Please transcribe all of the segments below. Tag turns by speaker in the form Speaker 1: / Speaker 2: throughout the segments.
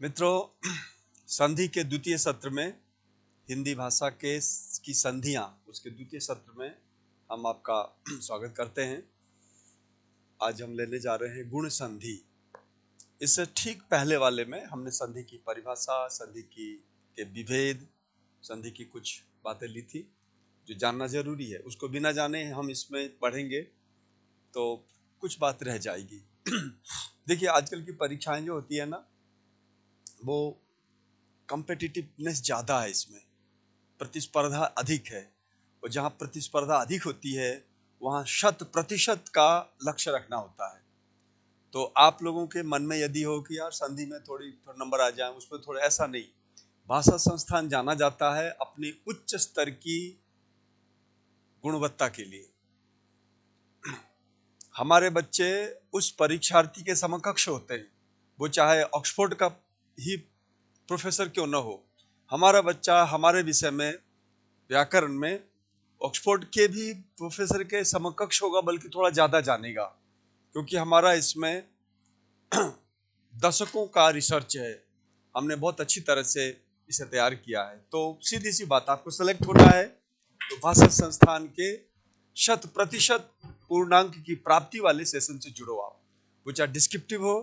Speaker 1: मित्रों, संधि के द्वितीय सत्र में हिंदी भाषा के की संधियां उसके द्वितीय सत्र में हम आपका स्वागत करते हैं। आज हम लेने जा रहे हैं गुण संधि। इससे ठीक पहले वाले में हमने संधि की परिभाषा, संधि की के विभेद, संधि की कुछ बातें ली थी जो जानना जरूरी है। उसको बिना जाने हम इसमें पढ़ेंगे तो कुछ बात रह जाएगी। देखिए, आजकल की परीक्षाएं जो होती है ना, वो कॉम्पिटिटिवनेस ज़्यादा है, इसमें प्रतिस्पर्धा अधिक है। और जहाँ प्रतिस्पर्धा अधिक होती है वहाँ 100% का लक्ष्य रखना होता है। तो आप लोगों के मन में यदि हो कि यार संधि में थोड़ा नंबर आ जाए, उसमें थोड़ा, ऐसा नहीं। भाषा संस्थान जाना जाता है अपनी उच्च स्तर की गुणवत्ता के लिए। हमारे बच्चे उस परीक्षार्थी के समकक्ष होते हैं, वो चाहे ऑक्सफोर्ड का ही प्रोफेसर क्यों न हो। हमारा बच्चा हमारे विषय में, व्याकरण में, ऑक्सफोर्ड के भी प्रोफेसर के समकक्ष होगा, बल्कि थोड़ा ज़्यादा जानेगा, क्योंकि हमारा इसमें दशकों का रिसर्च है। हमने बहुत अच्छी तरह से इसे तैयार किया है। तो सीधी सी बात, आपको सेलेक्ट होना है तो भाषा संस्थान के 100% पूर्णांक की प्राप्ति वाले सेशन से जुड़ो आप। वो चाहे डिस्क्रिप्टिव हो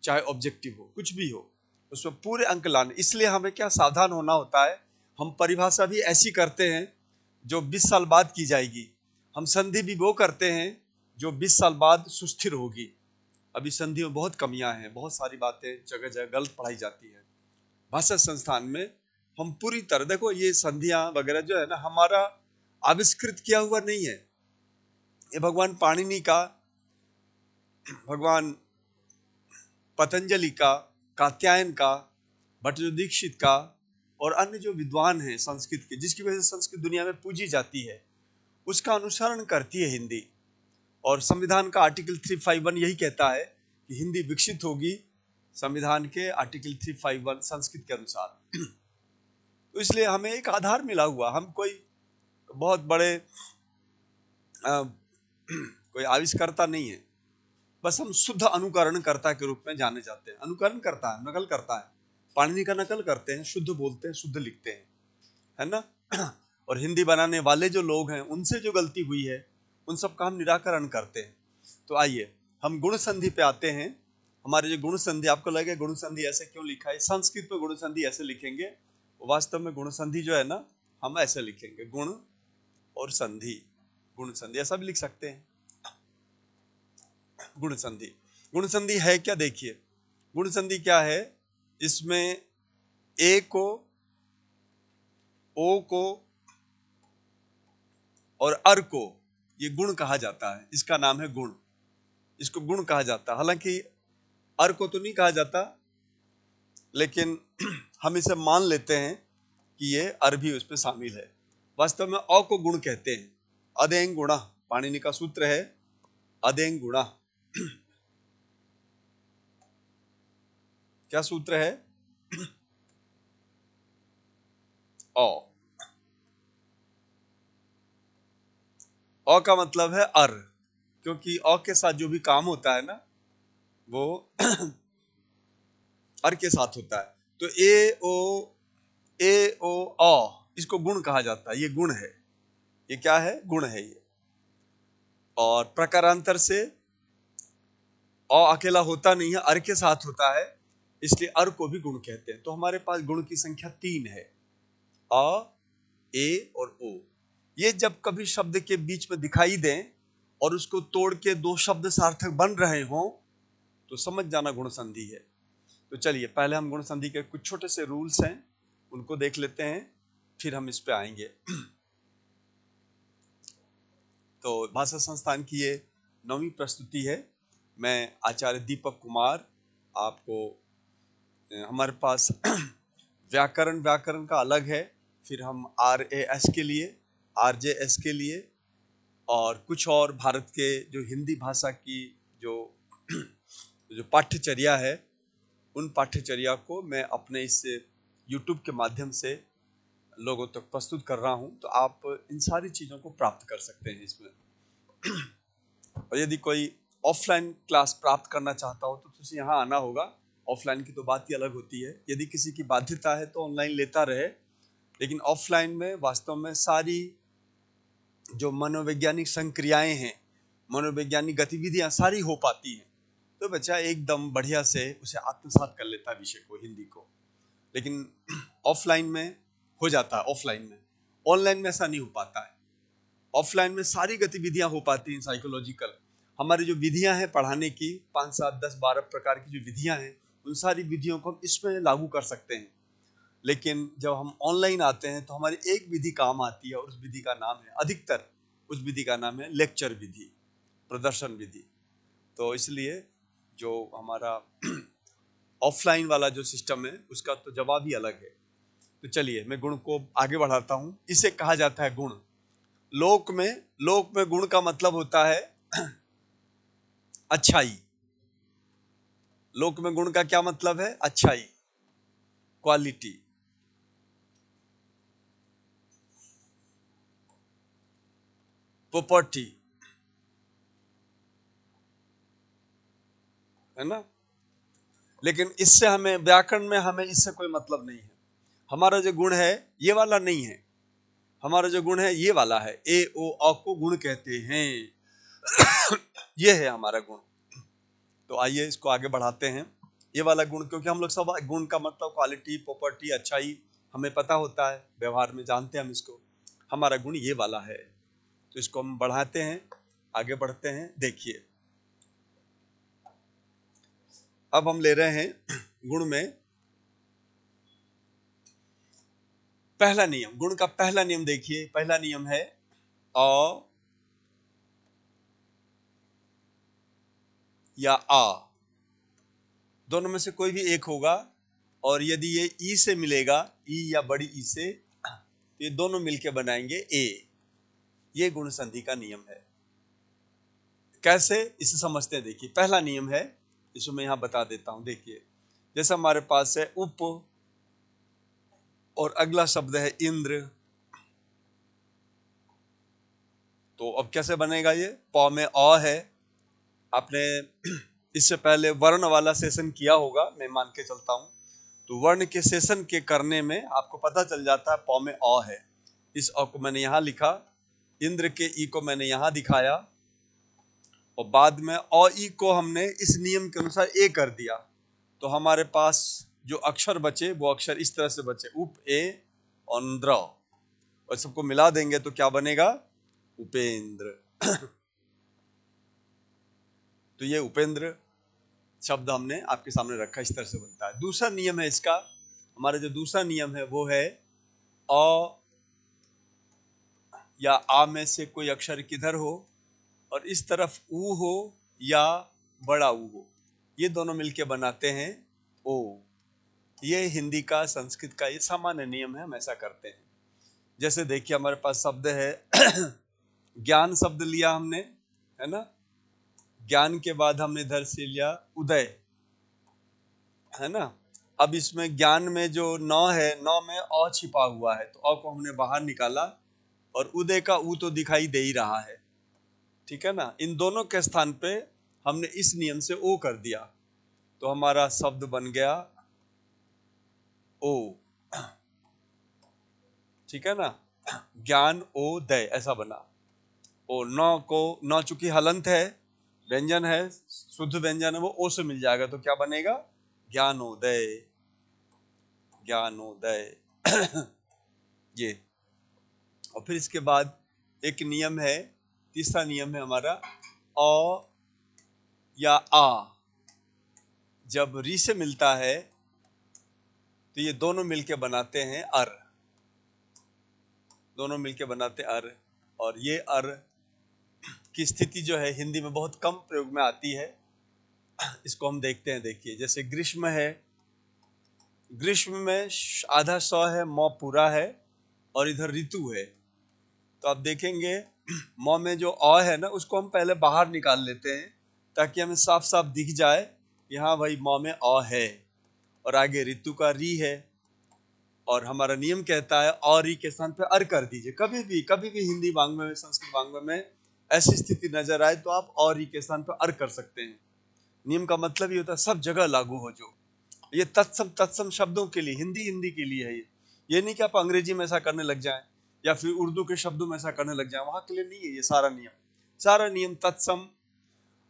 Speaker 1: चाहे ऑब्जेक्टिव हो, कुछ भी हो, उसमें पूरे अंक लाने। इसलिए हमें क्या सावधान होना होता है। हम परिभाषा भी ऐसी करते हैं जो 20 साल बाद की जाएगी। हम संधि भी वो करते हैं जो 20 साल बाद सुस्थिर होगी। अभी संधि में बहुत कमियां हैं, बहुत सारी बातें जगह जगह गलत पढ़ाई जाती है। भाषा संस्थान में हम पूरी तरह, देखो, ये संधियां वगैरह जो है ना, हमारा आविष्कृत किया हुआ नहीं है। ये भगवान पाणिनि का, भगवान पतंजलि का, कात्यायन का, भट्ट दीक्षित का और अन्य जो विद्वान हैं संस्कृत के, जिसकी वजह से संस्कृत दुनिया में पूजी जाती है, उसका अनुसरण करती है हिंदी। और संविधान का आर्टिकल 351 यही कहता है कि हिंदी विकसित होगी संविधान के आर्टिकल 351 संस्कृत के अनुसार। तो इसलिए हमें एक आधार मिला हुआ, हम कोई बहुत बड़े कोई आविष्कर्ता नहीं है, बस हम शुद्ध अनुकरणकर्ता के रूप में जाने जाते हैं। अनुकरण करता है, नकल करता है, पाणिनि का नकल करते हैं, शुद्ध बोलते हैं, शुद्ध लिखते हैं, है ना। और हिंदी बनाने वाले जो लोग हैं उनसे जो गलती हुई है उन सब का हम निराकरण करते हैं। तो आइए हम गुण संधि पे आते हैं। हमारे जो गुण संधि, आपको लगेगा गुण संधि ऐसे क्यों लिखा है, संस्कृत में गुण संधि ऐसे लिखेंगे, वास्तव में गुण संधि जो है ना, हम ऐसे लिखेंगे, गुण और संधि, गुण संधि ऐसा भी लिख सकते हैं। गुण संधि, गुण संधि है क्या, देखिए गुण संधि क्या है। इसमें ए को, ओ को और अर को ये गुण कहा जाता है। इसका नाम है गुण, इसको गुण कहा जाता है। हालांकि अर को तो नहीं कहा जाता, लेकिन हम इसे मान लेते हैं कि ये अर भी उसमें शामिल है। वास्तव में अ को गुण कहते हैं। अदेंग गुणा, पाणिनि का सूत्र है अदेंग गुणा। क्या सूत्र है? अ का मतलब है अर, क्योंकि अ के साथ जो भी काम होता है ना, वो अर के साथ होता है। तो ए ओ अ, इसको गुण कहा जाता है। ये गुण है, ये क्या है, गुण है ये। और प्रकारांतर से अ अकेला होता नहीं है, अर के साथ होता है, इसलिए अर को भी गुण कहते हैं। तो हमारे पास गुण की संख्या 3 है, अ, ए और ओ। ये जब कभी शब्द के बीच में दिखाई दें और उसको तोड़ के दो शब्द सार्थक बन रहे हों तो समझ जाना गुण संधि है। तो चलिए पहले हम गुण संधि के कुछ छोटे से रूल्स हैं उनको देख लेते हैं, फिर हम इस पे आएंगे। तो भाषा संस्थान की ये 9वीं प्रस्तुति है। मैं आचार्य दीपक कुमार, आपको हमारे पास व्याकरण का अलग है, फिर हम RAS के लिए, RJS के लिए और कुछ और भारत के जो हिंदी भाषा की जो पाठ्यचर्या है, उन पाठ्यचर्या को मैं अपने इस YouTube के माध्यम से लोगों तक प्रस्तुत कर रहा हूं। तो आप इन सारी चीज़ों को प्राप्त कर सकते हैं इसमें। और यदि कोई ऑफलाइन क्लास प्राप्त करना चाहता हो तो तुझे यहाँ आना होगा। ऑफलाइन की तो बात ही अलग होती है। यदि किसी की बाध्यता है तो ऑनलाइन लेता रहे, लेकिन ऑफलाइन में वास्तव में सारी जो मनोवैज्ञानिक संक्रियाएं हैं, मनोवैज्ञानिक गतिविधियां सारी हो पाती हैं, तो बच्चा एकदम बढ़िया से उसे आत्मसात कर लेता है विषय को, हिंदी को। लेकिन ऑफलाइन में हो जाता है, ऑफलाइन में। ऑनलाइन में ऐसा नहीं हो पाता है। ऑफलाइन में सारी गतिविधियां हो पाती हैं साइकोलॉजिकल। हमारी जो विधियां हैं पढ़ाने की, 5, 7, 10, 12 प्रकार की जो विधियां हैं, उन सारी विधियों को हम इसमें लागू कर सकते हैं। लेकिन जब हम ऑनलाइन आते हैं तो हमारी एक विधि काम आती है, और उस विधि का नाम है, अधिकतर उस विधि का नाम है लेक्चर विधि, प्रदर्शन विधि। तो इसलिए जो हमारा ऑफलाइन वाला जो सिस्टम है उसका तो जवाब ही अलग है। तो चलिए मैं गुण को आगे बढ़ाता हूं। इसे कहा जाता है गुण। लोक में गुण का मतलब होता है अच्छाई। लोक में गुण का क्या मतलब है? अच्छाई, क्वालिटी। प्रॉपर्टी, है ना। लेकिन इससे हमें व्याकरण में हमें इससे कोई मतलब नहीं है। हमारा जो गुण है ये वाला नहीं है, हमारा जो गुण है ये वाला है। ए ओ अ को गुण कहते हैं। ये है हमारा गुण। तो आइए इसको आगे बढ़ाते हैं। ये वाला गुण, क्योंकि हम लोग सब गुण का मतलब क्वालिटी, प्रॉपर्टी, अच्छाई हमें पता होता है, व्यवहार में जानते हैं हम इसको। हमारा गुण ये वाला है, तो इसको हम बढ़ाते हैं, आगे बढ़ते हैं। देखिए अब हम ले रहे हैं गुण में पहला नियम। गुण का पहला नियम देखिए, पहला नियम है अ या आ, दोनों में से कोई भी एक होगा। और यदि ये ई से मिलेगा, ई या बड़ी ई से, तो ये दोनों मिलके बनाएंगे ए। ये गुण संधि का नियम है। कैसे, इसे समझते हैं। देखिए पहला नियम है, इसको मैं यहां बता देता हूं। देखिए जैसे हमारे पास है उप, और अगला शब्द है इंद्र। तो अब कैसे बनेगा ये? प में अ है। आपने इससे पहले वर्ण वाला सेशन किया होगा, मैं मान के चलता हूं। तो वर्ण के सेशन के करने में आपको पता चल जाता है प में अ है। इस अ को मैंने यहां लिखा, इंद्र के ई को मैंने यहां दिखाया, और बाद में अ ई को हमने इस नियम के अनुसार ए कर दिया। तो हमारे पास जो अक्षर बचे वो अक्षर इस तरह से बचे, उप, ए और द्र, और सबको मिला देंगे तो क्या बनेगा? उपेंद्र। तो ये उपेंद्र शब्द हमने आपके सामने रखा, इस तरह से बनता है। दूसरा नियम है इसका, हमारा जो दूसरा नियम है वो है अ या आ में से कोई अक्षर किधर हो और इस तरफ ऊ हो या बड़ा ऊ हो, ये दोनों मिलके बनाते हैं ओ। ये हिंदी का, संस्कृत का ये सामान्य नियम है, हम ऐसा करते हैं। जैसे देखिए हमारे पास शब्द है ज्ञान शब्द लिया हमने, है ना। ज्ञान के बाद हमने इधर से लिया उदय, है ना। अब इसमें ज्ञान में जो नौ है, नौ में अ छिपा हुआ है, तो अ को हमने बाहर निकाला, और उदय का ऊ तो दिखाई दे ही रहा है, ठीक है ना। इन दोनों के स्थान पे हमने इस नियम से ओ कर दिया, तो हमारा शब्द बन गया ओ, ठीक है ना। ज्ञान ओ दय ऐसा बना। ओ नौ को, नौ चूंकि हलंत है, व्यंजन है, शुद्ध व्यंजन है, वो ओ से मिल जाएगा, तो क्या बनेगा? ज्ञानोदय, ज्ञानोदय। ये, और फिर इसके बाद एक नियम है, तीसरा नियम है हमारा अ या आ, जब री से मिलता है तो ये दोनों मिलके बनाते हैं अर, दोनों मिलके बनाते अर। और ये अर की स्थिति जो है हिंदी में बहुत कम प्रयोग में आती है। इसको हम देखते हैं। देखिए जैसे ग्रीष्म है, ग्रीष्म में आधा सौ है, मौ पूरा है, और इधर ऋतु है। तो आप देखेंगे मौ में जो अ है ना, उसको हम पहले बाहर निकाल लेते हैं ताकि हमें साफ साफ दिख जाए कि हाँ भाई मौ में अ है, और आगे ऋतु का री है। और हमारा नियम कहता है और री के स्थान पे अर कर दीजिए। कभी भी हिंदी वांग्मय में, संस्कृत वांग्मय में ऐसी स्थिति नजर आए तो आप और री के स्थान पे अर कर सकते हैं। नियम का मतलब ये होता है सब जगह लागू हो जो। ये तत्सम तत्सम शब्दों के लिए, हिंदी हिंदी के लिए है ये नहीं कि आप अंग्रेजी में ऐसा करने लग जाएं या फिर उर्दू के शब्दों में ऐसा करने लग जाएं, वहां के लिए नहीं है ये सारा नियम तत्सम।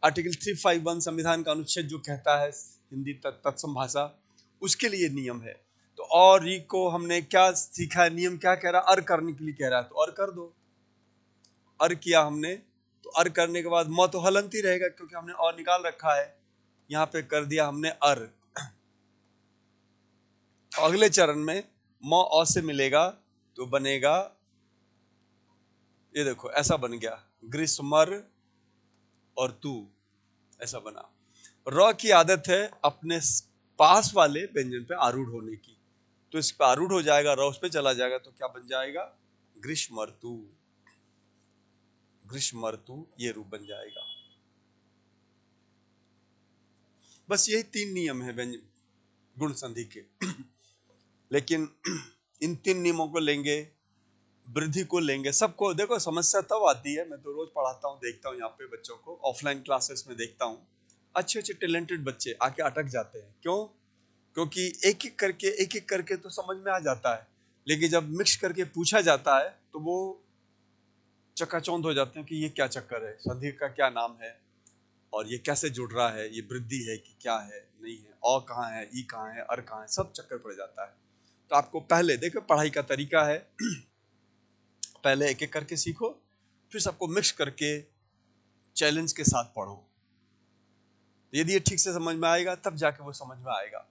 Speaker 1: आर्टिकल 351 संविधान का अनुच्छेद जो कहता है हिंदी तत्सम भाषा, उसके लिए नियम है। तो और ई को हमने क्या सीखा है, नियम क्या कह रहा है, अर करने के लिए कह रहा है, तो अर कर दो। अर किया हमने, तो अर करने के बाद म तो हलंत ही रहेगा क्योंकि हमने और निकाल रखा है, यहाँ पे कर दिया हमने अर। अगले चरण में म औ से मिलेगा तो बनेगा, ये देखो ऐसा बन गया, ग्रीष्मर और तू, ऐसा बना। र की आदत है अपने पास वाले व्यंजन पे आरूढ़ होने की, तो इस पे आरूढ़ हो जाएगा, र उस पे चला जाएगा तो क्या बन जाएगा, ग्रीष्मर्तु। ग्रीष्मर्तु ये रूप बन जाएगा। बस यही 3 नियम है व्यंजन गुण संधि के। लेकिन इन 3 नियमों को लेंगे, वृद्धि को लेंगे, सबको देखो समस्या तब आती है, मैं तो रोज पढ़ाता हूँ, देखता हूँ यहाँ पे बच्चों को ऑफलाइन क्लासेस में देखता हूँ, अच्छे अच्छे टैलेंटेड बच्चे आके अटक जाते हैं। क्यों? क्योंकि एक एक करके तो समझ में आ जाता है, लेकिन जब मिक्स करके पूछा जाता है तो वो चकाचौंध हो जाते हैं कि ये क्या चक्कर है, संधि का क्या नाम है और ये कैसे जुड़ रहा है, ये वृद्धि है कि क्या है, नहीं है, औ कहाँ है, ई कहाँ है, अर कहाँ है, सब चक्कर पड़ जाता है। तो आपको पहले देखो पढ़ाई का तरीका है, पहले एक एक करके सीखो, फिर सबको मिक्स करके चैलेंज के साथ पढ़ो। यदि ये ठीक से समझ में आएगा तब जाके वो समझ में आएगा।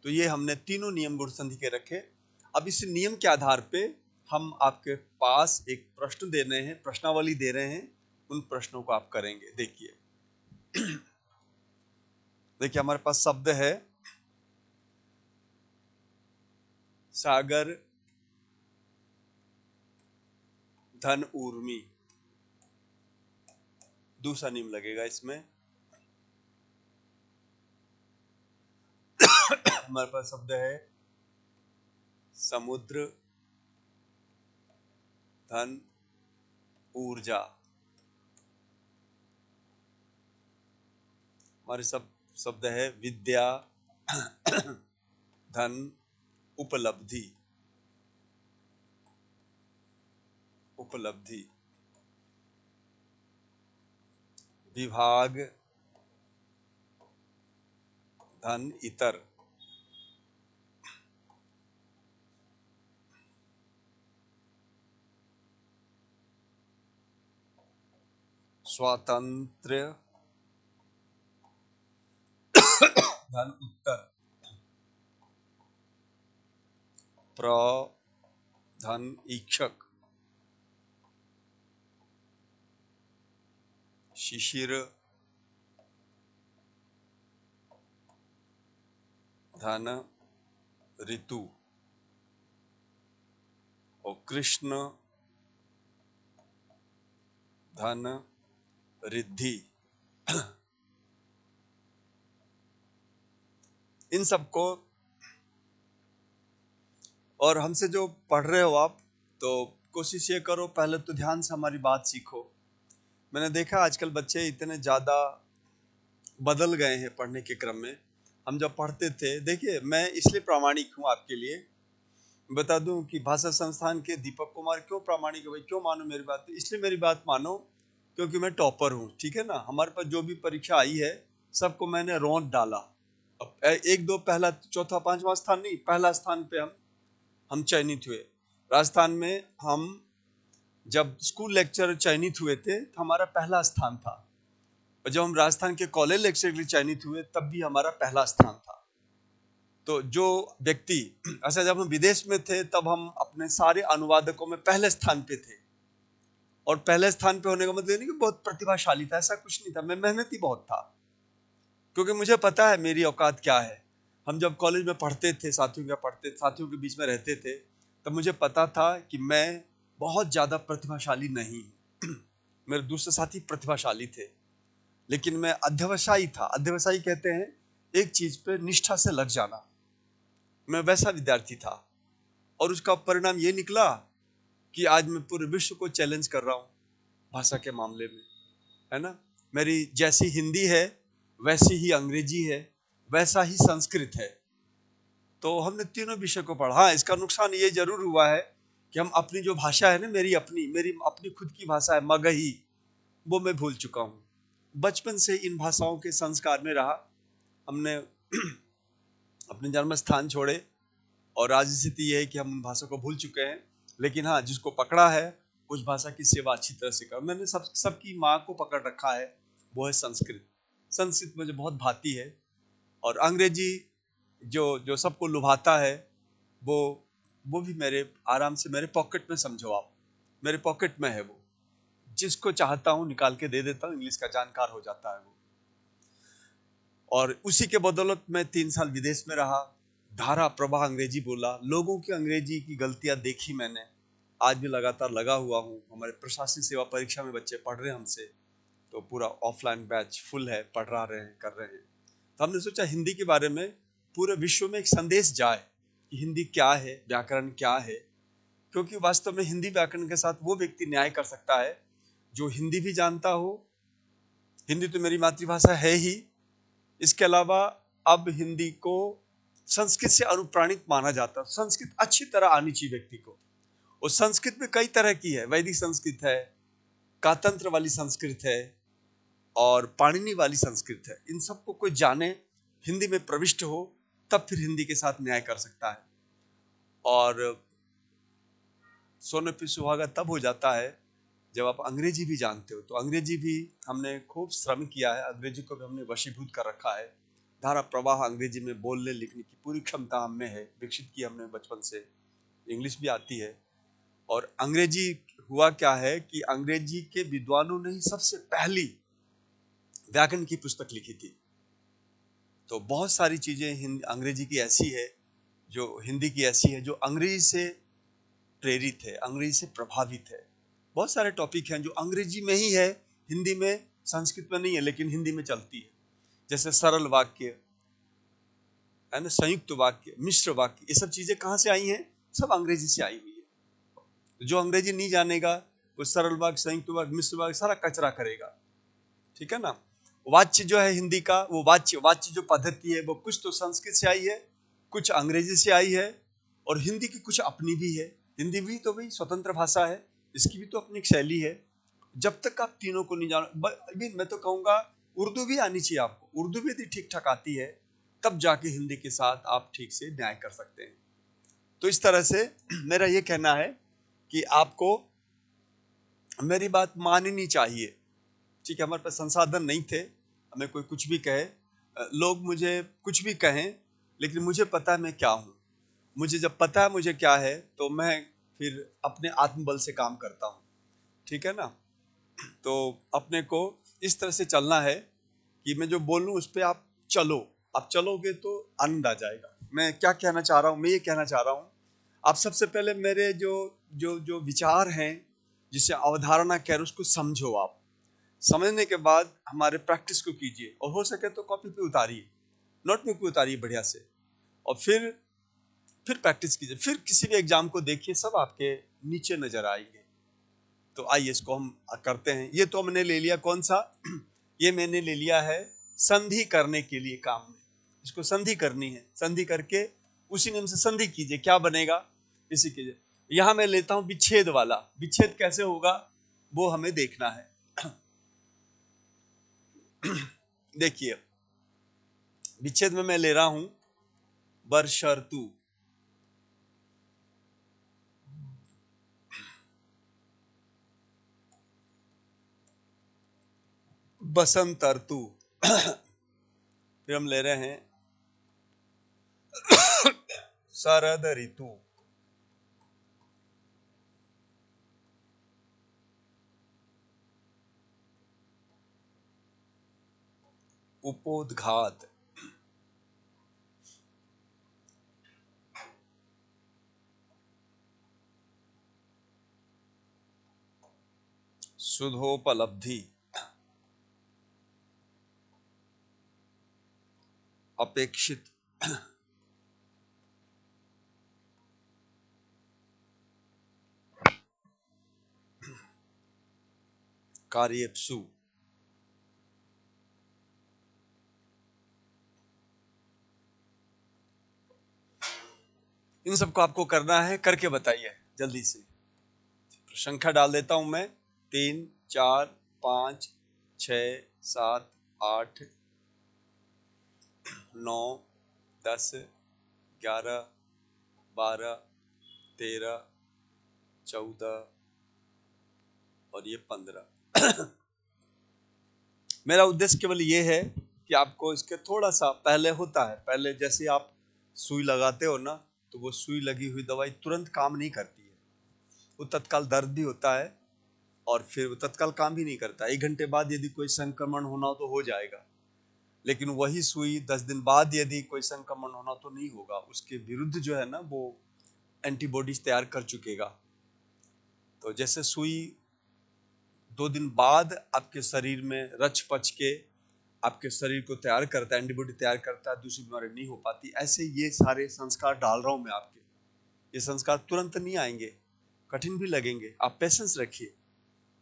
Speaker 1: तो ये हमने तीनों नियम गुण संधि के रखे। अब इस नियम के आधार पे हम आपके पास एक प्रश्न दे रहे हैं, प्रश्नावली दे रहे हैं, उन प्रश्नों को आप करेंगे। देखिए देखिए हमारे पास शब्द है सागर, धन, ऊर्मी। दूसरा नियम लगेगा इसमें। हमारे पास शब्द है समुद्र, धन, ऊर्जा। हमारे शब्द है विद्या, धन, उपलब्धि। उपलब्धि, विभाग, धन, इतर। स्वातंत्र्य, धन, उत्तर। प्र, धन, ईक्षक। शिशिर, धन, ऋतु। और कृष्ण, धन, रिद्धि। इन सबको, और हमसे जो पढ़ रहे हो आप, तो कोशिश ये करो पहले तो ध्यान से हमारी बात सीखो। मैंने देखा आजकल बच्चे इतने ज़्यादा बदल गए हैं पढ़ने के क्रम में। हम जब पढ़ते थे, देखिए मैं इसलिए प्रामाणिक हूँ आपके लिए, बता दूं कि भाषा संस्थान के दीपक कुमार क्यों प्रामाणिक है भाई, क्यों मानो मेरी बात, इसलिए मेरी बात मानो क्योंकि मैं टॉपर हूँ, ठीक है ना। हमारे पास जो भी परीक्षा आई है सबको मैंने रौंद डाला। अब एक दो पहला चौथा पांचवा स्थान नहीं, पहला स्थान पे हम चयनित हुए। राजस्थान में हम जब स्कूल लेक्चर चयनित हुए थे तो हमारा पहला स्थान था, और जब हम राजस्थान के कॉलेज लेक्चर के लिए चयनित हुए तब भी हमारा पहला स्थान था। तो जो व्यक्ति, अच्छा जब हम विदेश में थे तब हम अपने सारे अनुवादकों में पहले स्थान पे थे, और पहले स्थान पे होने का मतलब नहीं कि बहुत प्रतिभाशाली था, ऐसा कुछ नहीं था, मैं मेहनती बहुत था, क्योंकि मुझे पता है मेरी औकात क्या है। हम जब कॉलेज में पढ़ते थे, साथियों के बीच में रहते थे, तब मुझे पता था कि मैं बहुत ज्यादा प्रतिभाशाली नहीं। मेरे दूसरे साथी प्रतिभाशाली थे, लेकिन मैं अध्यवसायी था। अध्यवसायी कहते हैं एक चीज पे निष्ठा से लग जाना, मैं वैसा विद्यार्थी था। और उसका परिणाम ये निकला कि आज मैं पूरे विश्व को चैलेंज कर रहा हूँ भाषा के मामले में, है ना। मेरी जैसी हिंदी है वैसी ही अंग्रेजी है, वैसा ही संस्कृत है। तो हमने तीनों विषय को पढ़ा। हाँ, इसका नुकसान ये जरूर हुआ है कि हम अपनी जो भाषा है ना, मेरी अपनी खुद की भाषा है मगही, वो मैं भूल चुका हूँ। बचपन से इन भाषाओं के संस्कार में रहा, हमने अपने जन्म स्थान छोड़े और आज स्थिति ये है कि हम उन भाषा को भूल चुके हैं। लेकिन हाँ, जिसको पकड़ा है उस भाषा की सेवा अच्छी तरह से कर। मैंने सबकी माँ को पकड़ रखा है, वो है संस्कृत। संस्कृत मुझे बहुत भाती है। और अंग्रेजी जो जो सबको लुभाता है, वो वो भी मेरे आराम से मेरे पॉकेट में, समझो आप, मेरे पॉकेट में है वो। जिसको चाहता हूँ निकाल के दे देता हूँ, इंग्लिश का जानकार हो जाता है वो। और उसी के बदौलत मैं 3 साल विदेश में रहा, धारा प्रवाह अंग्रेजी बोला, लोगों की अंग्रेजी की गलतियां देखी मैंने। आज भी लगातार लगा हुआ हूँ। हमारे प्रशासनिक सेवा परीक्षा में बच्चे पढ़ रहे हैं हमसे, तो पूरा ऑफलाइन बैच फुल है, पढ़ रहे हैं, कर रहे हैं। तो हमने सोचा हिंदी के बारे में पूरे विश्व में एक संदेश जाए कि हिंदी क्या है, व्याकरण क्या है। क्योंकि वास्तव में हिंदी व्याकरण के साथ वो व्यक्ति न्याय कर सकता है जो हिंदी भी जानता हो। हिंदी तो मेरी मातृभाषा है ही, इसके अलावा अब हिंदी को संस्कृत से अनुप्राणित माना जाता है। संस्कृत अच्छी तरह आनी चाहिए व्यक्ति को। और संस्कृत में कई तरह की है, वैदिक संस्कृत है, कातंत्र वाली संस्कृत है और पाणिनि वाली संस्कृत है। इन सबको कोई जाने, हिंदी में प्रविष्ट हो, तब फिर हिंदी के साथ न्याय कर सकता है। और सोने पे सुहागा तब हो जाता है जब आप अंग्रेजी भी जानते हो। तो अंग्रेजी भी हमने खूब श्रम किया है, अंग्रेजी को भी हमने वशीभूत कर रखा है। धारा प्रवाह अंग्रेजी में बोलने लिखने की पूरी क्षमता हमें है, विकसित की हमने बचपन से। इंग्लिश भी आती है। और अंग्रेजी हुआ क्या है कि अंग्रेजी के विद्वानों ने ही सबसे पहली व्याकरण की पुस्तक लिखी थी। तो बहुत सारी चीजें अंग्रेजी की ऐसी है, जो हिंदी की ऐसी है, जो अंग्रेजी से प्रेरित है, अंग्रेजी से प्रभावित है। बहुत सारे टॉपिक हैं जो अंग्रेजी में ही है, हिंदी में, संस्कृत में नहीं है, लेकिन हिंदी में चलती है। जैसे सरल वाक्य है ना, संयुक्त वाक्य, मिश्र वाक्य, ये सब चीजें कहाँ से आई हैं? सब अंग्रेजी से आई हुई है। जो अंग्रेजी नहीं जानेगा वो सरल वाक्य, संयुक्त वाक्य, मिश्र वाक्य सारा कचरा करेगा। ठीक है ना। वाच्य जो है हिंदी का, वो वाच्य जो पद्धति है, वो कुछ तो संस्कृत से आई है, कुछ अंग्रेजी से आई है, और हिंदी की कुछ अपनी भी है। हिंदी भी तो भाई स्वतंत्र भाषा है, इसकी भी तो अपनी एक शैली है। जब तक आप तीनों को नहीं जानो, मैं तो कहूँगा उर्दू भी आनी चाहिए आपको। उर्दू भी यदि ठीक ठाक आती है, तब जाके हिंदी के साथ आप ठीक से न्याय कर सकते हैं। तो इस तरह से मेरा ये कहना है कि आपको मेरी बात माननी चाहिए। ठीक है, हमारे पास संसाधन नहीं थे, हमें कोई कुछ भी कहे, लोग मुझे कुछ भी कहें, लेकिन मुझे पता है मैं क्या हूँ। मुझे जब पता है मुझे क्या है, तो मैं फिर अपने आत्मबल से काम करता हूँ। ठीक है ना। तो अपने को इस तरह से चलना है कि मैं जो बोलूँ उस पर आप चलो। आप चलोगे तो आनंद आ जाएगा। मैं क्या कहना चाह रहा हूँ, मैं ये कहना चाह रहा हूँ, आप सबसे पहले मेरे जो जो जो विचार हैं, जिसे अवधारणा कह रहे, उसको समझो। आप समझने के बाद हमारे प्रैक्टिस को कीजिए, और हो सके तो कॉपी पे उतारिए, नोटबुक पे उतारिए बढ़िया से, और फिर प्रैक्टिस कीजिए। फिर किसी भी एग्जाम को देखिए, सब आपके नीचे नजर आएंगे। तो आइए इसको हम करते हैं। ये तो हमने ले लिया कौन सा ये मैंने ले लिया है संधि करने के लिए काम में। इसको संधि करनी है, संधि करके उसी नियम से संधि कीजिए, क्या बनेगा इसी कीजिए। यहां मैं लेता हूं विच्छेद वाला। विच्छेद कैसे होगा वो हमें देखना है। देखिए, विच्छेद में मैं ले रहा हूं बरशर्तु, बसंत ऋतु, फिर हम ले रहे हैं शरद ऋतु, उपोद्घात, सुधोपलब्धि, अपेक्षित, कार्यप्सु, इन सबको आपको करना है, करके बताइए जल्दी से। संख्या डाल देता हूं मैं, 3 4 5 6 7 8 9 10 11 12 13 14 और ये 15। मेरा उद्देश्य केवल ये है कि आपको इसके थोड़ा सा पहले होता है, पहले जैसे आप सुई लगाते हो ना, तो वो सुई लगी हुई दवाई तुरंत काम नहीं करती है, वो तत्काल दर्द भी होता है और फिर वो तत्काल काम भी नहीं करता। 1 घंटे बाद यदि कोई संक्रमण होना हो तो हो जाएगा, लेकिन वही सुई 10 दिन बाद यदि कोई संक्रमण होना तो नहीं होगा, उसके विरुद्ध जो है ना वो एंटीबॉडीज तैयार कर चुकेगा। तो जैसे सुई 2 दिन बाद आपके शरीर में रच पच के आपके शरीर को तैयार करता है, एंटीबॉडी तैयार करता है, दूसरी बीमारी नहीं हो पाती, ऐसे ये सारे संस्कार डाल रहा हूं मैं आपके। ये संस्कार तुरंत नहीं आएंगे, कठिन भी लगेंगे, आप पेशेंस रखिए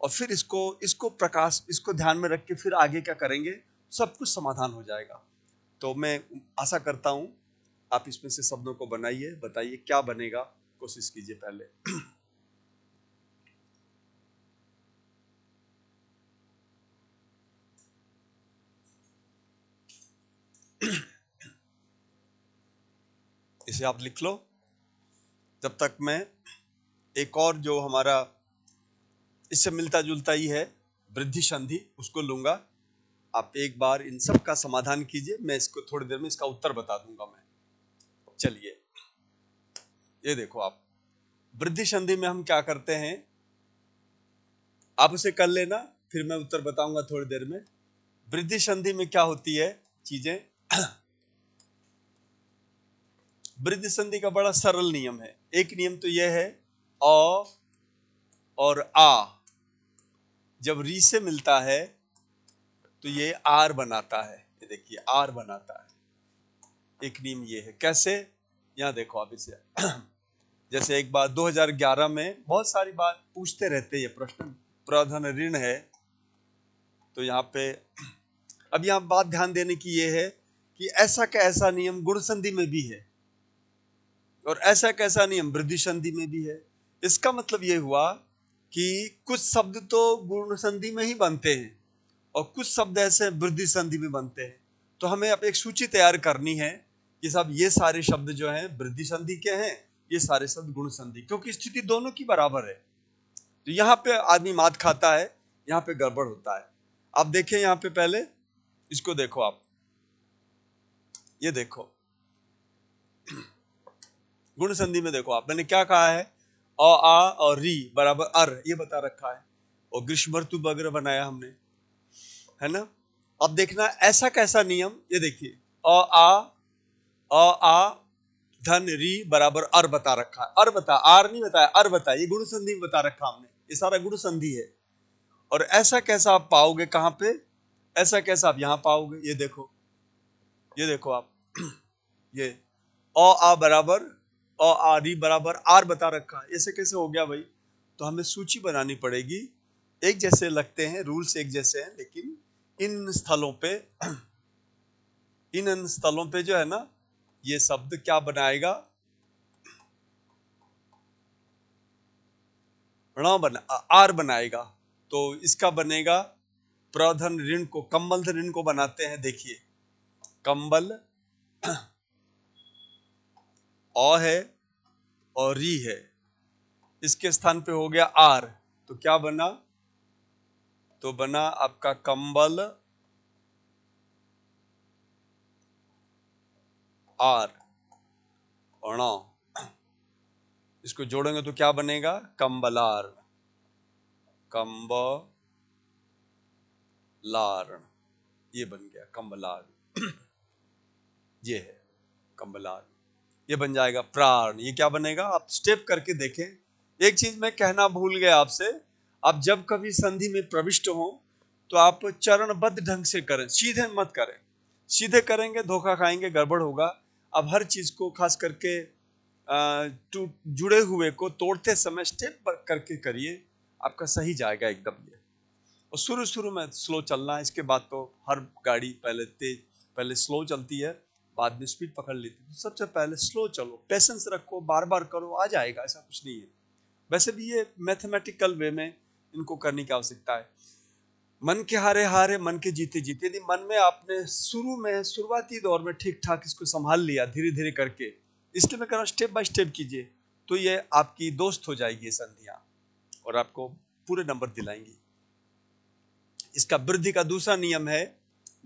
Speaker 1: और फिर इसको ध्यान में रख के फिर आगे क्या करेंगे, सब कुछ समाधान हो जाएगा। तो मैं आशा करता हूं आप इसमें से शब्दों को बनाइए, बताइए क्या बनेगा, कोशिश कीजिए पहले। इसे आप लिख लो, जब तक मैं एक और जो हमारा इससे मिलता जुलता ही है वृद्धि संधि, उसको लूंगा। आप एक बार इन सब का समाधान कीजिए, मैं इसको थोड़ी देर में इसका उत्तर बता दूंगा मैं। चलिए ये देखो, आप वृद्धि संधि में हम क्या करते हैं, आप उसे कर लेना, फिर मैं उत्तर बताऊंगा थोड़ी देर में। वृद्धि संधि में क्या होती है चीजें, वृद्धि संधि का बड़ा सरल नियम है। एक नियम तो यह है, अ और आ जब री से मिलता है तो ये आर बनाता है, ये देखिए आर बनाता है। एक नियम ये है, कैसे, यहां देखो आप इसे। जैसे एक बार 2011 में बहुत सारी बात पूछते रहते ये प्रश्न, प्रधन ऋण है, तो यहाँ पे अब यहाँ बात ध्यान देने की ये है कि ऐसा का ऐसा नियम गुण संधि में भी है और ऐसा कैसा नियम वृद्धि संधि में भी है। इसका मतलब ये हुआ कि कुछ शब्द तो गुण संधि में ही बनते हैं और कुछ शब्द ऐसे वृद्धि संधि में बनते हैं। तो हमें अब एक सूची तैयार करनी है कि साहब ये सारे शब्द जो हैं वृद्धि संधि के हैं, ये सारे शब्द गुण संधि, क्योंकि स्थिति दोनों की बराबर है। तो यहाँ पे आदमी मात खाता है, यहाँ पे गड़बड़ होता है। आप देखें यहाँ पे पहले इसको देखो, आप ये देखो गुण संधि में देखो आप, मैंने क्या कहा है, अ आ और री बराबर अर, ये बता रखा है, और ग्रीष्म ऋतु वगैरह बनाया हमने, है ना। अब देखना ऐसा कैसा नियम, ये देखिए अ आ धन री बराबर अर बता रखा है, अर बता, आर नहीं बताया, अर बताया, ये गुण संधि में बता रखा हमने, ये सारा गुण संधि है। और ऐसा कैसा आप पाओगे कहां पे, ऐसा कैसा आप यहां पाओगे, ये देखो आप, ये आ बराबर आ री बराबर आर बता रखा है, ऐसे कैसे हो गया भाई। तो हमें सूची बनानी पड़ेगी, एक जैसे लगते हैं, रूल्स एक जैसे हैं, लेकिन इन स्थलों पे जो है ना, ये शब्द क्या बनाएगा, आर बनाएगा। तो इसका बनेगा प्रधन ऋण को, कंबल ऋण को बनाते हैं, देखिए कंबल अ है और री है, इसके स्थान पे हो गया आर, तो क्या बना, तो बना आपका कंबल आर और इसको जोड़ेंगे तो क्या बनेगा, कंबलार, कंबलार, ये बन गया कंबलार, ये है कंबलार, ये बन जाएगा प्राण। ये क्या बनेगा, आप स्टेप करके देखें। एक चीज मैं कहना भूल गया आपसे, आप जब कभी संधि में प्रविष्ट हो तो आप चरणबद्ध ढंग से करें, सीधे मत करें, सीधे करेंगे धोखा खाएंगे, गड़बड़ होगा। अब हर चीज को खास करके जुड़े हुए को तोड़ते समय स्टेप करके करिए, आपका सही जाएगा एकदम। ये और शुरू शुरू में स्लो चलना है, इसके बाद तो हर गाड़ी पहले स्लो चलती है, बाद में स्पीड पकड़ लेती। तो सबसे पहले स्लो चलो, पेशेंस रखो, बार बार करो, आ जाएगा, ऐसा कुछ नहीं है। वैसे भी ये मैथमेटिकल वे में इनको करने की आवश्यकता है। मन के हारे हारे, मन के जीते जीते। यदि मन में आपने शुरुआती दौर में ठीक ठाक इसको संभाल लिया धीरे धीरे करके, इसलिए मैं कह रहा हूँ स्टेप बाय स्टेप कीजिए, तो ये आपकी दोस्त हो जाएगी ये संधियां, और आपको पूरे नंबर दिलाएंगी। इसका वृद्धि का दूसरा नियम है,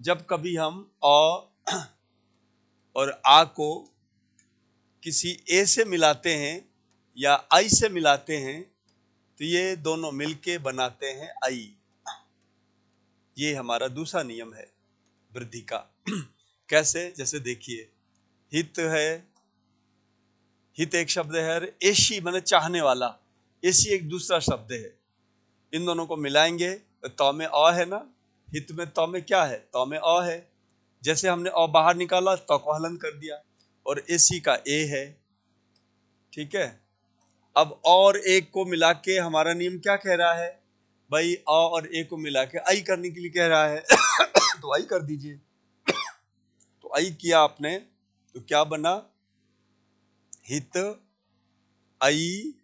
Speaker 1: जब कभी हम अ और आ को किसी ए से मिलाते हैं या आई से मिलाते हैं, तो ये दोनों मिलके बनाते हैं आई। ये हमारा दूसरा नियम है वृद्धि का। कैसे? जैसे देखिए, हित है, हित एक शब्द है, और एशी माने चाहने वाला, एशी एक दूसरा शब्द है। इन दोनों को मिलाएंगे तो तौ में अ है ना, हित में तौ में क्या है? तौ में अ है। जैसे हमने अ बाहर निकाला, तौ को हलन कर दिया, और एसी का ए है। ठीक है। अब और एक को मिला के हमारा नियम क्या कह रहा है भाई? अ और ए को मिला के आई करने के लिए कह रहा है। तो आई कर दीजिए। तो आई किया आपने, तो क्या बना? हित, आई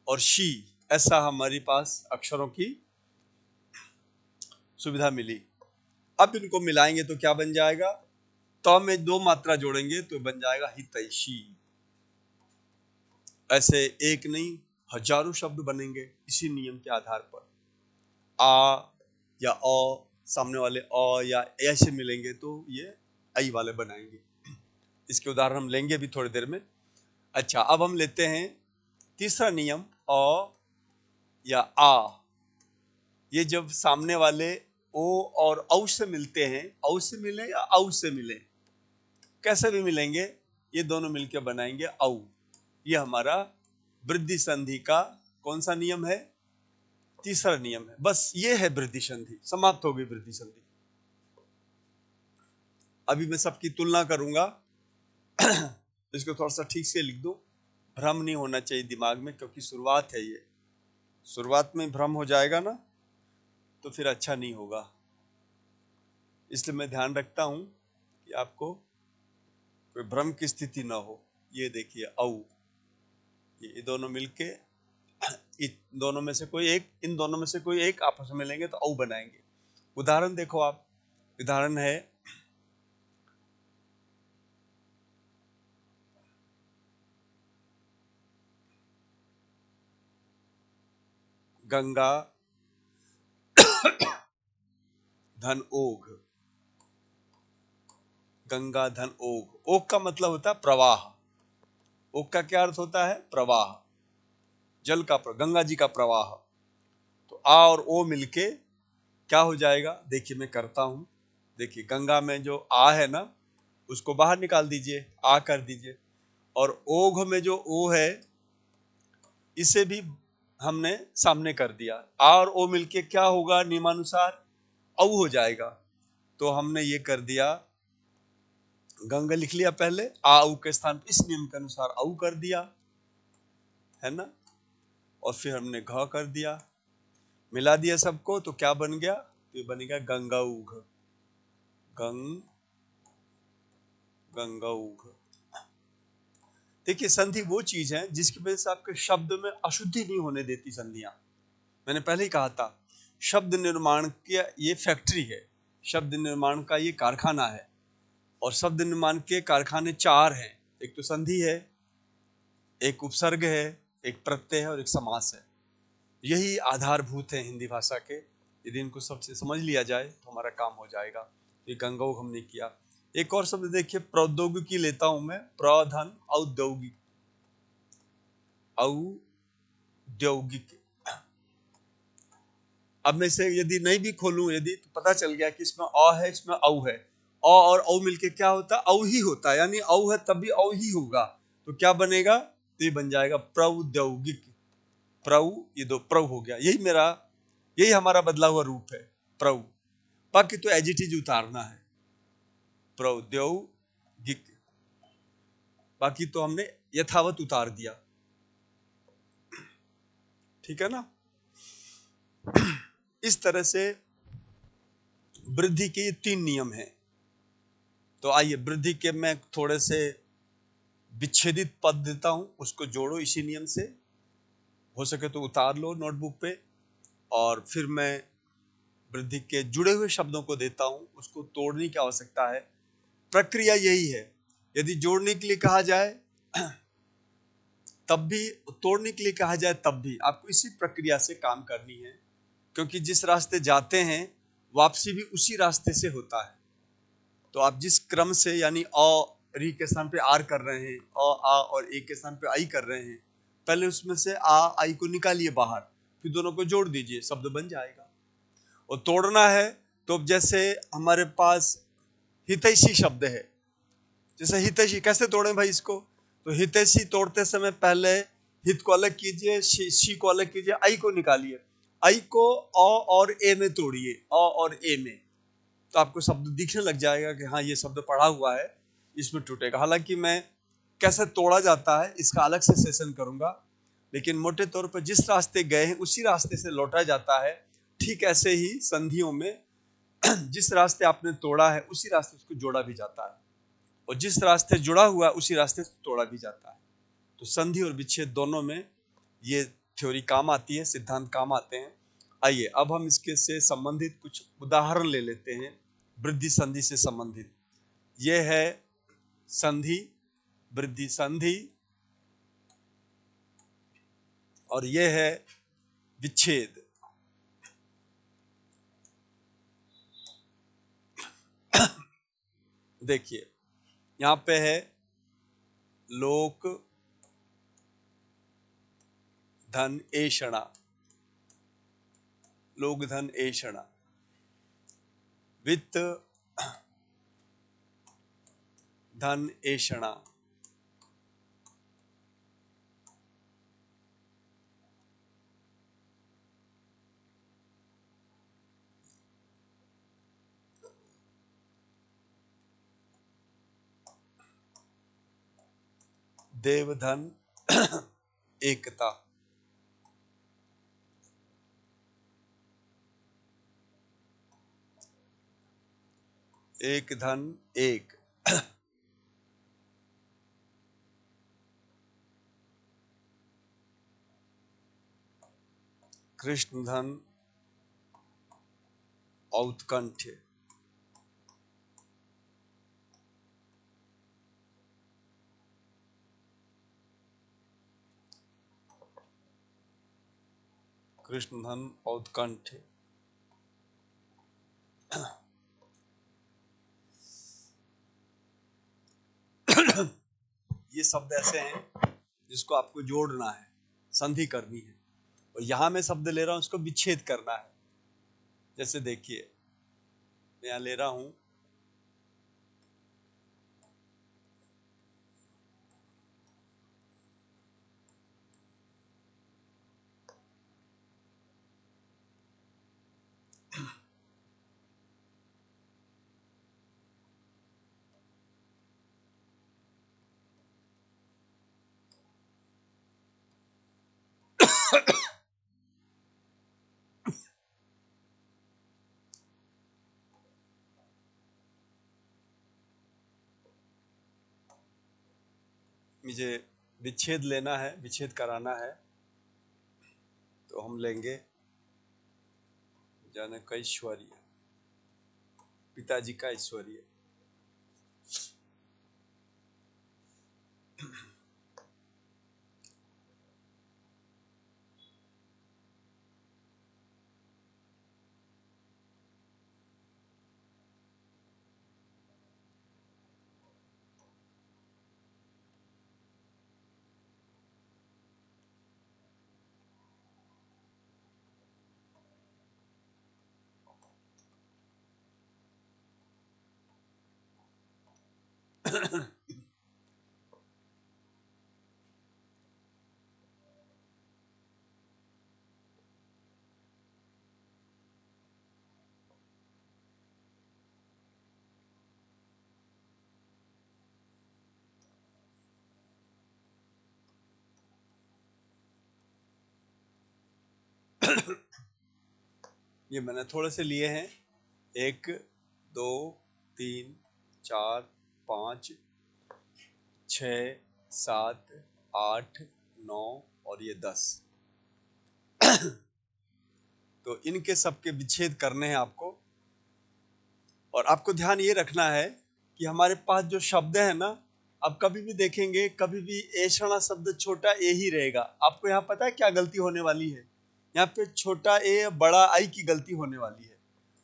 Speaker 1: और शी। ऐसा हमारे पास अक्षरों की सुविधा मिली। अब इनको मिलाएंगे तो क्या बन जाएगा? तो में दो मात्रा जोड़ेंगे तो बन जाएगा हितैषी। ऐसे एक नहीं, हजारों शब्द बनेंगे इसी नियम के आधार पर। आ या अ, सामने वाले अ या ए से मिलेंगे तो ये आई वाले बनाएंगे। इसके उदाहरण हम लेंगे भी थोड़ी देर में। अच्छा, अब हम लेते हैं तीसरा नियम, अ या आ। ये जब सामने वाले ओ और औ से मिलते हैं, औ से मिले या औ से मिले, कैसे भी मिलेंगे, ये दोनों मिलकर बनाएंगे औ। ये हमारा वृद्धि संधि का कौन सा नियम है? तीसरा नियम है। बस ये है वृद्धि संधि, समाप्त हो गई वृद्धि संधि। अभी मैं सबकी तुलना करूंगा। इसको थोड़ा सा ठीक से लिख दो, भ्रम नहीं होना चाहिए दिमाग में, क्योंकि शुरुआत है ये। शुरुआत में भ्रम हो जाएगा ना तो फिर अच्छा नहीं होगा। इसलिए मैं ध्यान रखता हूं कि आपको कोई भ्रम की स्थिति ना हो। ये देखिए औ, ये दोनों मिलके इन दोनों में से कोई एक आपस में मिलेंगे तो औ बनाएंगे। उदाहरण देखो आप, उदाहरण है गंगा धन ओघ। गंगा धन ओघ। ओघ का मतलब होता है प्रवाह। ओघ का क्या अर्थ होता है? प्रवाह, जल का गंगा जी का प्रवाह। तो आ और ओ मिलके क्या हो जाएगा? देखिए मैं करता हूं। देखिए, गंगा में जो आ है ना, उसको बाहर निकाल दीजिए, आ कर दीजिए। और ओघ में जो ओ है, इसे भी हमने सामने कर दिया। आ और ओ मिलके क्या होगा? नियमानुसार औ हो जाएगा। तो हमने ये कर दिया, गंगा लिख लिया पहले, आ उ के स्थान पर इस नियम के अनुसार औ कर दिया, है ना। और फिर हमने घ कर दिया, मिला दिया सबको, तो क्या बन गया? तो ये बन गया गंगा उघ। गंगा उघ। देखिए, संधि वो चीज है जिसकी वजह से आपके शब्द में अशुद्धि नहीं होने देती संधियां। मैंने पहले ही कहा था, शब्द निर्माण की ये फैक्ट्री है, शब्द निर्माण का ये कारखाना है। और शब्द निर्माण के कारखाने चार हैं। एक तो संधि है, एक उपसर्ग है, एक प्रत्यय है और एक समास है। यही आधारभूत है हिंदी भाषा के। यदि इनको सबसे समझ लिया जाए तो हमारा काम हो जाएगा। ये गंगा हमने किया। एक और शब्द देखिए, प्रौद्योगिकी लेता हूं मैं, प्रधन औद्योगिक। औद्योगिक। अब मैं से यदि नहीं भी खोलूं, यदि तो पता चल गया कि इसमें अ है, इसमें औ है, अ और औ मिलके क्या होता है? औ ही होता है। यानी औ है तब भी औ ही होगा। तो क्या बनेगा? तो ये बन जाएगा प्रौद्योगिक। प्रौ, ये दो प्रौ हो गया। यही हमारा बदला हुआ रूप है, प्रौ। बाकी तो एजिटिव उतारना है, प्रौद्योगिक। बाकी तो हमने यथावत उतार दिया। ठीक है ना। इस तरह से वृद्धि के ये तीन नियम हैं। तो आइए वृद्धि के मैं थोड़े से विच्छेदित पद देता हूं, उसको जोड़ो इसी नियम से, हो सके तो उतार लो नोटबुक पे, और फिर मैं वृद्धि के जुड़े हुए शब्दों को देता हूं, उसको तोड़ने की आवश्यकता है। प्रक्रिया यही है, यदि जोड़ने के लिए कहा जाए तब भी, तोड़ने के लिए कहा जाए तब भी आपको इसी प्रक्रिया से काम करनी है, क्योंकि जिस रास्ते जाते हैं वापसी भी उसी रास्ते से होता है। तो आप जिस क्रम से, यानी अ री के स्थान पे आर कर रहे हैं, आ और ए के स्थान पे आई कर रहे हैं, पहले उसमें से आई को निकालिए बाहर, फिर दोनों को जोड़ दीजिए, शब्द बन जाएगा। और तोड़ना है तो जैसे हमारे पास हितैषी शब्द है, जैसे हितैषी कैसे तोड़ें भाई इसको, तो हितैषी तोड़ते समय पहले हित को अलग कीजिए, शी को अलग कीजिए, आई को निकालिए, आई को अ और ए में तोड़िए, अ और ए में, तो आपको शब्द दिखने लग जाएगा कि हाँ ये शब्द पढ़ा हुआ है, इसमें टूटेगा। हालांकि मैं कैसे तोड़ा जाता है इसका अलग से सेशन करूंगा, लेकिन मोटे तौर पर जिस रास्ते गए हैं उसी रास्ते से लौटा जाता है। ठीक ऐसे ही संधियों में जिस रास्ते आपने तोड़ा है उसी रास्ते उसको जोड़ा भी जाता है, और जिस रास्ते जुड़ा हुआ है उसी रास्ते से तोड़ा भी जाता है। तो संधि और विच्छेद दोनों में ये थ्योरी काम आती है, सिद्धांत काम आते हैं। आइए अब हम इसके से संबंधित कुछ उदाहरण ले लेते हैं, वृद्धि संधि से संबंधित। ये है संधि, वृद्धि संधि, और ये है विच्छेद। देखिए यहां पे है लोक धन ऐषणा, लोक धन ऐषणा, वित्त धन ऐषणा, देवधन एकता, एक धन एक, कृष्ण धन औत्कंठ्य, कृष्ण धन औत्कंठ्य। ये शब्द ऐसे हैं जिसको आपको जोड़ना है, संधि करनी है, और यहां मैं शब्द ले रहा हूं इसको विच्छेद करना है। जैसे देखिए मैं यहां ले रहा हूं मुझे विच्छेद लेना है, विच्छेद कराना है, तो हम लेंगे जनक ऐश्वर्य, पिताजी का ऐश्वर्य। ये मैंने थोड़े से लिए हैं, 1 2 3 4, 5, 6, 7, 8, 9 और ये 10। तो इनके सबके विच्छेद करने हैं आपको। और आपको ध्यान ये रखना है कि हमारे पास जो शब्द है ना, अब कभी भी देखेंगे, कभी भी ऐषणा शब्द छोटा ए ही रहेगा। आपको यहाँ पता है क्या गलती होने वाली है? यहाँ पे छोटा ए बड़ा आई की गलती होने वाली है।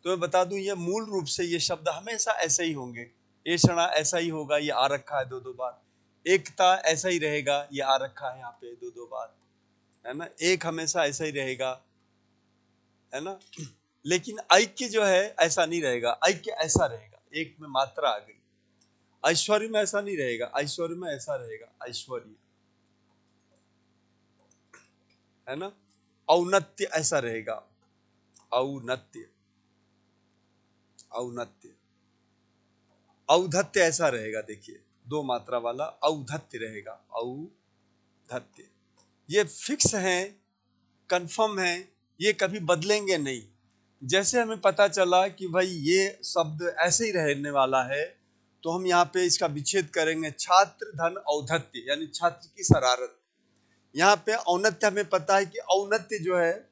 Speaker 1: तो मैं बता दूं, ये मूल रूप से ये शब्द हमेशा ऐसे ही होंगे। ऐषणा ऐसा ही होगा, ये आ रखा है 2-2 बार। एकता ऐसा ही रहेगा, ये आ रखा है यहाँ पे 2-2 बार, है ना। एक हमेशा ऐसा ही रहेगा, है ना। लेकिन ऐक्य जो है ऐसा नहीं रहेगा, ऐक्य ऐसा रहेगा, एक में मात्रा आ गई। ऐश्वर्य में ऐसा नहीं रहेगा, ऐश्वर्य में ऐसा रहेगा, ऐश्वर्य, है ना। औन्नत्य ऐसा रहेगा, औन्नत्य, औन्नत्य। औद्धत्य ऐसा रहेगा, देखिए 2 मात्रा वाला औद्धत्य रहेगा, औद्धत्य। ये फिक्स है, कंफर्म है, ये कभी बदलेंगे नहीं। जैसे हमें पता चला कि भाई ये शब्द ऐसे ही रहने वाला है, तो हम यहाँ पे इसका विच्छेद करेंगे। छात्र धन औद्धत्य, यानी छात्र की शरारत। यहाँ पे औन्नत्य हमें पता है कि औन्नत्य जो है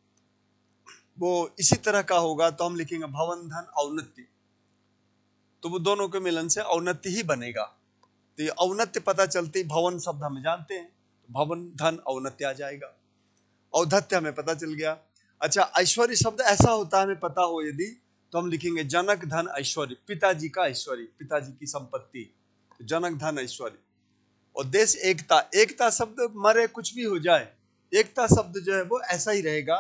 Speaker 1: वो इसी तरह का होगा, तो हम लिखेंगे भवन धन औन्नत्य। तो वो दोनों के मिलन से औन्नत्य ही बनेगा। तो ये औन्नत्य पता चलते ही भवन शब्द हम जानते हैं, तो भवन धन औन्नत्य आ जाएगा। औद्धत्य हमें पता चल गया। अच्छा, ऐश्वर्य शब्द ऐसा होता है, हमें पता हो यदि, तो हम लिखेंगे जनक धन ऐश्वर्य, पिताजी का ऐश्वर्य, पिताजी की संपत्ति, तो जनक धन ऐश्वर्य। और देश एकता, एकता शब्द मरे कुछ भी हो जाए, एकता शब्द जो है वो ऐसा ही रहेगा।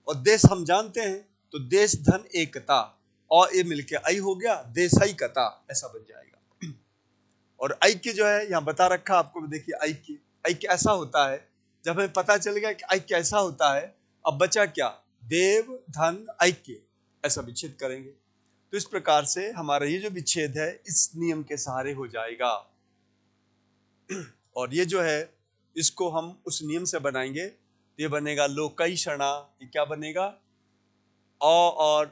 Speaker 1: और देश हम जानते हैं, तो देश धन एकता, और ये मिलके ऐ हो गया, देशैकता, ऐसा बन जाएगा। और ऐक्य जो है यहाँ बता रखा आपको, देखिए ऐक्य, ऐक्य ऐसा होता है। जब हमें पता चल गया कि ऐक्य ऐसा होता है, अब बचा क्या? देव धन ऐक्य, ऐसा विच्छेद करेंगे। तो इस प्रकार से हमारा ये जो विच्छेद है इस नियम के सहारे हो जाएगा। और ये जो है इसको हम उस नियम से बनाएंगे, तो ये बनेगा लोकैषणा। ये क्या बनेगा? अ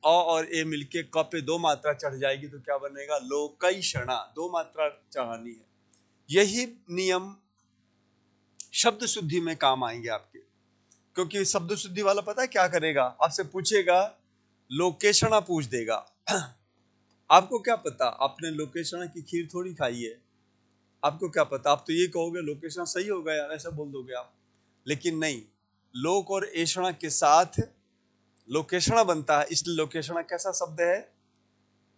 Speaker 1: और ए मिलके क पे 2 मात्रा चढ़ जाएगी, तो क्या बनेगा? लोकैषणा, 2 मात्रा चढ़ानी है। यही नियम शब्द शुद्धि में काम आएंगे आपके, क्योंकि शब्द शुद्धि वाला पता है क्या करेगा? आपसे पूछेगा, लोकेशणा पूछ देगा। आपको क्या पता, आपने लोकेशणा की खीर थोड़ी खाई है, आपको क्या पता? आप तो ये कहोगे लोकेशणा सही होगा यार, ऐसा बोल दोगे आप। लेकिन नहीं, लोक और ऐषणा के साथ लोकेशणा बनता है, इसलिए लोकेशणा कैसा शब्द है?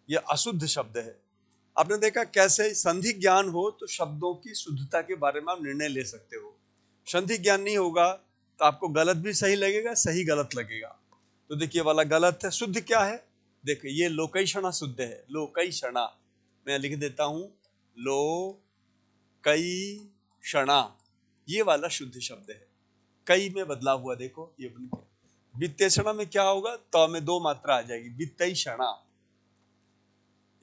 Speaker 1: यह अशुद्ध शब्द है। आपने देखा कैसे संधि ज्ञान हो तो शब्दों की शुद्धता के बारे में आप निर्णय ले सकते हो। संधि ज्ञान नहीं होगा तो आपको गलत भी सही लगेगा, सही गलत लगेगा। तो देखिए वाला गलत है, शुद्ध क्या है? देखिए ये लोकैषणा शुद्ध है, लोकैषणा। मैं लिख देता हूं, लोकैषणा, ये वाला शुद्ध शब्द है। कई में बदला हुआ, देखो ये बन गया। वित्तेषणा में क्या होगा? तो में 2 मात्रा आ जाएगी, वित्तैषणा।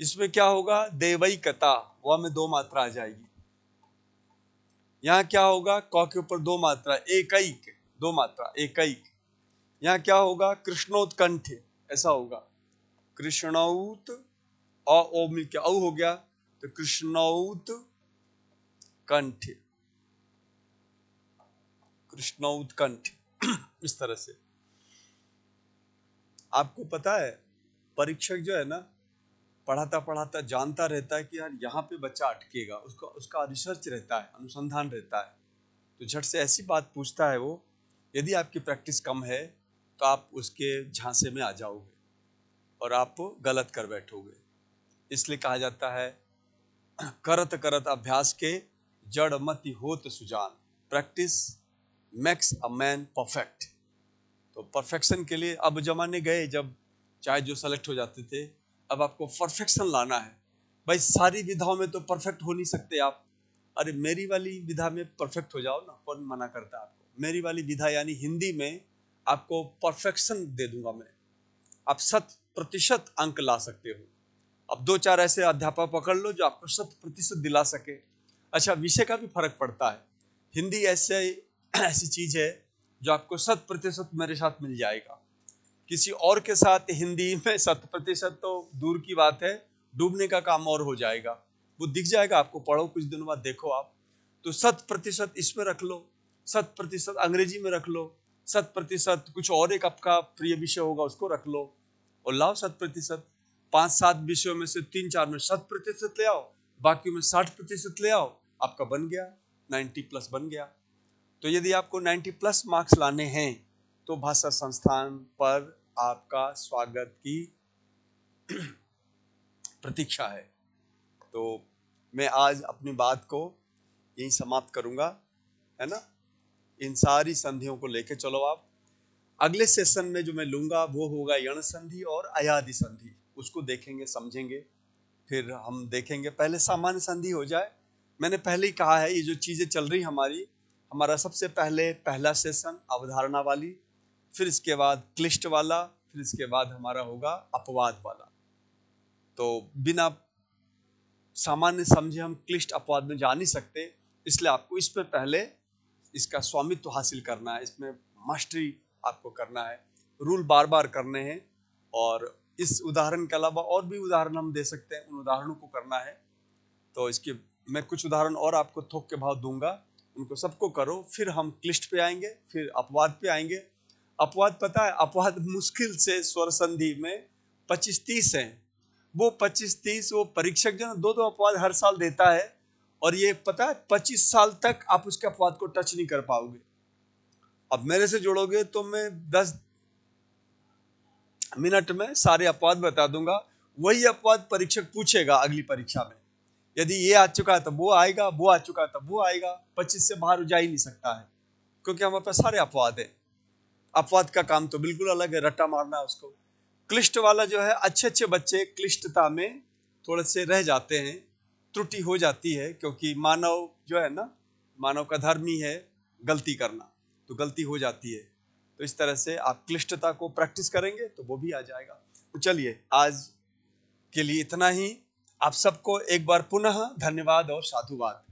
Speaker 1: इसमें क्या होगा? देवैकता, वह में 2 मात्रा आ जाएगी। यहाँ क्या होगा? क के ऊपर 2 मात्रा, एकैक, 2 मात्रा, एकैक। यहाँ क्या होगा? कृष्णोत्कंठ, ऐसा होगा, कृष्णौत, ओ मिलके औ हो गया, तो कृष्णौत कंठ, कृष्णौत कंठ। इस तरह से आपको पता है, परीक्षक जो है ना, पढ़ाता पढ़ाता जानता रहता है कि यार यहाँ पे बच्चा अटकेगा, उसका रिसर्च रहता है, अनुसंधान रहता है, तो झट से ऐसी बात पूछता है वो। यदि आपकी प्रैक्टिस कम है तो आप उसके झांसे में आ जाओगे और आप गलत कर बैठोगे। इसलिए कहा जाता है, करत करत अभ्यास के जड़ मति होत सुजान, practice makes a man perfect. तो परफेक्शन के लिए अब जमाने गए जब चाहे जो सेलेक्ट हो जाते थे, अब आपको परफेक्शन लाना है। भाई सारी विधाओं में तो परफेक्ट हो नहीं सकते आप। अरे मेरी वाली विधा में परफेक्ट हो जाओ ना, कौन मना करता है आपको? मेरी वाली विधा यानी हिंदी में आपको परफेक्शन दे दूंगा मैं, आप 100% अंक ला सकते हो। अब 2-4 ऐसे अध्यापक पकड़ लो जो आपको 100% दिला सके। अच्छा, विषय का भी फर्क पड़ता है। हिंदी ऐसी चीज है जो आपको 100% मेरे साथ मिल जाएगा। किसी और के साथ हिंदी में 100% तो दूर की बात है, डूबने का काम और हो जाएगा। वो दिख जाएगा आपको, पढ़ो कुछ दिनों बाद देखो आप। तो 100% इसमें रख लो, 100% अंग्रेजी में रख लो, 100% कुछ और एक आपका प्रिय विषय होगा उसको रख लो, और लाओ 100%। 5-7 विषयों में से 3-4 में 100% ले आओ, बाकी में 60% ले आओ, आपका बन गया 90+ बन गया। तो यदि आपको 90+ मार्क्स लाने हैं तो भाषा संस्थान पर आपका स्वागत की प्रतीक्षा है। तो मैं आज अपनी बात को यहीं समाप्त करूंगा, है ना। इन सारी संधियों को लेके चलो आप। अगले सेशन में जो मैं लूंगा वो होगा यण संधि और अयादि संधि, उसको देखेंगे समझेंगे, फिर हम देखेंगे। पहले सामान्य संधि हो जाए। मैंने पहले ही कहा है, ये जो चीजें चल रही हमारी, हमारा सबसे पहले पहला सेशन अवधारणा वाली, फिर इसके बाद क्लिष्ट वाला, फिर इसके बाद हमारा होगा अपवाद वाला। तो बिना सामान्य समझे हम क्लिष्ट अपवाद में जा नहीं सकते, इसलिए आपको इस पर पहले इसका स्वामित्व हासिल करना है, इसमें मास्टरी आपको करना है, रूल बार बार करने हैं। और इस उदाहरण के अलावा और भी उदाहरण हम दे सकते हैं, उन उदाहरणों को करना है। तो इसके मैं कुछ उदाहरण और आपको थोक के भाव दूंगा, उनको सबको करो, फिर हम क्लिष्ट पे आएंगे, फिर अपवाद पे आएंगे। अपवाद पता है, अपवाद मुश्किल से स्वर संधि में 25-30 हैं। वो 25-30 वो परीक्षक जो ना 2-2 अपवाद हर साल देता है, और ये पता है 25 साल तक आप उसके अपवाद को टच नहीं कर पाओगे। अब मेरे से जुड़ोगे तो मैं 10 मिनट में सारे अपवाद बता दूंगा। वही अपवाद परीक्षक पूछेगा अगली परीक्षा में, यदि ये आ चुका है तब वो आएगा, वो आ चुका है तब वो आएगा। 25 से बाहर जा ही नहीं सकता है, क्योंकि हमारे पास सारे अपवाद है। अपवाद का काम तो बिल्कुल अलग है, रट्टा मारना है उसको। क्लिष्ट वाला जो है, अच्छे अच्छे बच्चे क्लिष्टता में थोड़े से रह जाते हैं, त्रुटि हो जाती है, क्योंकि मानव जो है ना, मानव का धर्म ही है गलती करना, तो गलती हो जाती है। तो इस तरह से आप क्लिष्टता को प्रैक्टिस करेंगे तो वो भी आ जाएगा। तो चलिए, आज के लिए इतना ही। आप सबको एक बार पुनः धन्यवाद और साधुवाद।